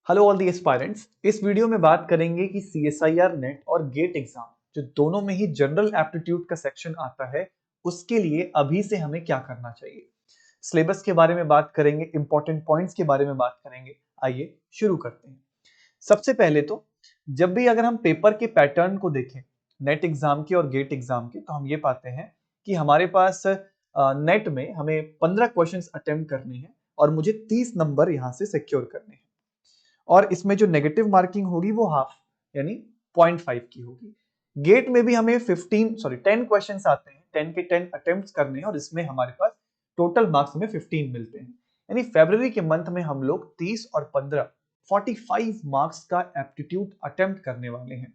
Hello all the aspirants. इस video में बात करेंगे कि सीएसआईआर नेट और गेट एग्जाम जो दोनों में ही जनरल एप्टीट्यूड का सेक्शन आता है उसके लिए अभी से हमें क्या करना चाहिए। सिलेबस के बारे में बात करेंगे, इंपॉर्टेंट पॉइंट्स के बारे में बात करेंगे। आइए शुरू करते हैं। सबसे पहले तो जब भी अगर हम पेपर के पैटर्न को देखें नेट एग्जाम के और गेट एग्जाम के, तो हम ये पाते हैं कि हमारे पास नेट में हमें 15 क्वेश्चंस अटेम्प्ट करने हैं और मुझे 30 नंबर यहां से सिक्योर करने हैं। और इसमें जो नेगेटिव मार्किंग होगी वो हाफ यानी 0.5 की होगी। गेट में भी हमें 10 क्वेश्चंस आते हैं, 10 के 10 अटेम्प्ट्स करने हैं और इसमें हमारे पास टोटल मार्क्स हमें 15 मिलते हैं। यानी फरवरी के मंथ में हम लोग 30 और 15 45 मार्क्स का एप्टीट्यूड अटेम्प्ट करने वाले हैं।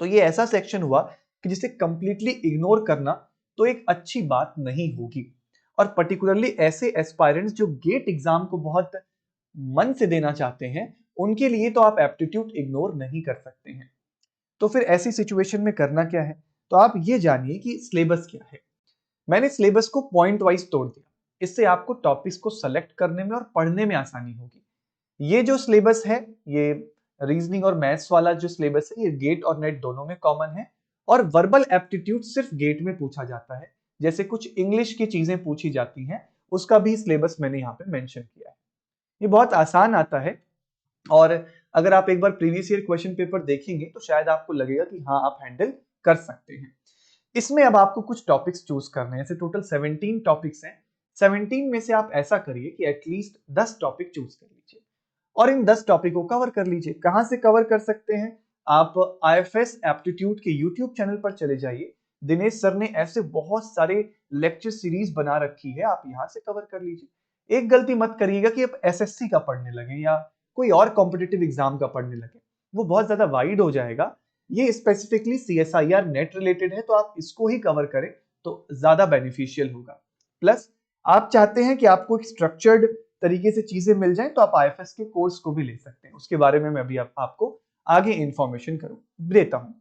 तो ये ऐसा सेक्शन हुआ कि जिसे कंप्लीटली इग्नोर करना तो एक अच्छी बात नहीं होगी। और पर्टिकुलरली ऐसे एस्पायरेंट्स जो गेट एग्जाम को बहुत मन से देना चाहते हैं उनके लिए तो आप एप्टीट्यूड इग्नोर नहीं कर सकते हैं। तो फिर ऐसी सिचुएशन में करना क्या है, तो आप ये जानिए कि सिलेबस क्या है। मैंने सिलेबस को पॉइंट वाइज तोड़ दिया, इससे आपको टॉपिक्स को सेलेक्ट करने में और पढ़ने में आसानी होगी। ये जो सिलेबस है, ये रीजनिंग और मैथ्स वाला जो सिलेबस है, ये गेट और नेट दोनों में कॉमन है। और वर्बल एप्टीट्यूड सिर्फ गेट में पूछा जाता है, जैसे कुछ इंग्लिश की चीजें पूछी जाती हैं उसका भी सिलेबस मैंने यहाँ पे मेंशन किया है। ये बहुत आसान आता है और अगर आप एक बार प्रीवियस ईयर क्वेश्चन पेपर देखेंगे तो शायद आपको लगेगा कि हाँ आप हैंडल कर सकते हैं। इसमें अब आपको कुछ टॉपिक्स चूज करने हैं। ऐसे टोटल 17 टॉपिक्स हैं। 17 में से आप ऐसा करिए कि एटलीस्ट 10 टॉपिक चूज कर लीजिए और इन 10 टॉपिक को कवर कर लीजिए। कहां से कवर कर सकते हैं? आप आईएफएस एप्टीट्यूड के यूट्यूब चैनल पर चले जाइए। दिनेश सर ने ऐसे बहुत सारे लेक्चर सीरीज बना रखी है, आप यहां से कवर कर लीजिए। एक गलती मत करिएगा कि आप एसएससी का पढ़ने लगे या कोई और कॉम्पिटिटिव एग्जाम का पढ़ने लगे, वो बहुत ज्यादा वाइड हो जाएगा। ये स्पेसिफिकली सीएसआईआर नेट रिलेटेड है, तो आप इसको ही कवर करें तो ज्यादा बेनिफिशियल होगा। प्लस आप चाहते हैं कि आपको एक स्ट्रक्चर्ड तरीके से चीजें मिल जाएं, तो आप आईएफएस के कोर्स को भी ले सकते हैं। उसके बारे में मैं अभी आपको आगे इंफॉर्मेशन देता हूं।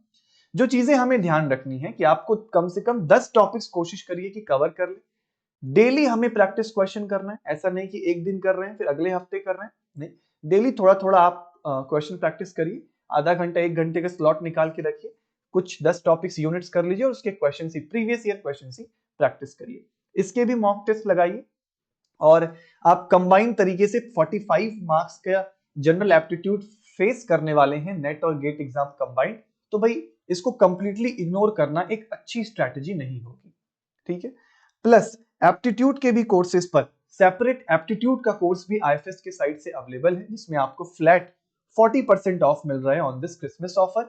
जो चीजें हमें ध्यान रखनी है कि आपको कम से कम 10 टॉपिक्स कोशिश करिए कि कवर कर ले। डेली हमें प्रैक्टिस क्वेश्चन करना है, ऐसा नहीं कि एक दिन कर रहे हैं फिर अगले हफ्ते कर रहे हैं, नहीं। डेली थोड़ा थोड़ा आप क्वेश्चन प्रैक्टिस करिए। आधा घंटा 1 घंटे का स्लॉट निकाल के रखिए, कुछ 10 टॉपिक्स यूनिट्स कर लीजिए और उसके क्वेश्चन ही प्रीवियस ईयर क्वेश्चन ही प्रैक्टिस करिए। इसके भी मॉक टेस्ट लगाइए और आप कंबाइंड तरीके से 45 मार्क्स का जनरल एप्टीट्यूड फेस करने वाले हैं, नेट और गेट एग्जाम कंबाइंड। तो भाई इसको कंप्लीटली इग्नोर करना एक अच्छी स्ट्रैटेजी नहीं होगी, ठीक है। प्लस एप्टीट्यूड के भी कोर्सेज पर सेपरेट एप्टीट्यूड का कोर्स भी आईएफएस के साइट से अवेलेबल है, जिसमें आपको फ्लैट 40% ऑफ मिल रहा है on this Christmas offer.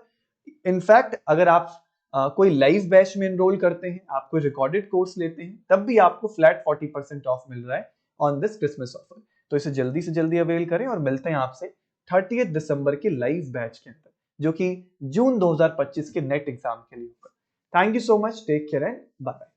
In fact अगर आप कोई लाइव बैच में एनरोल करते हैं, आप कोई रिकॉर्डेड कोर्स लेते हैं, तब भी आपको फ्लैट 40% ऑफ मिल रहा है ऑन दिस क्रिसमस ऑफर। तो इसे जल्दी से जल्दी अवेल करें और मिलते हैं आपसे 30 दिसंबर के लाइव बैच के अंदर, जो कि जून 2025 के नेट एग्जाम के लिए होगा। Thank you so much, take care and bye.